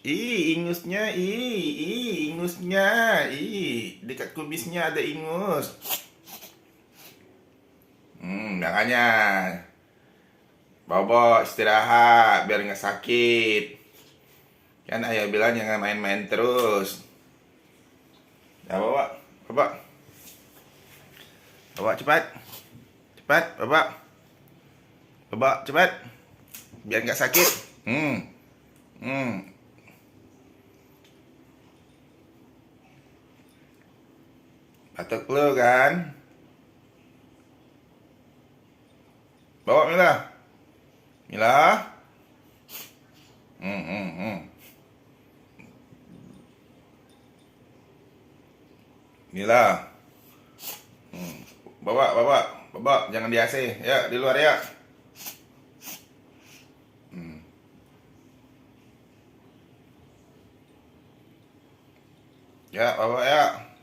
Ingusnya, ingusnya, dekat kubisnya ada ingus. Makanya bobo istirahat biar nggak sakit. Kan ayah bilang jangan main-main terus. Ya bawa, bawa, bawa cepat, cepat, bawa, bawa cepat, biar nggak sakit. Hmm. Batuk lu kan? Bawa Mila, Mila. Hmm, hmm, hmm. Mila. Bawa, bawa, bawa, jangan di AC, ya di luar ya. Ya, bawa ya.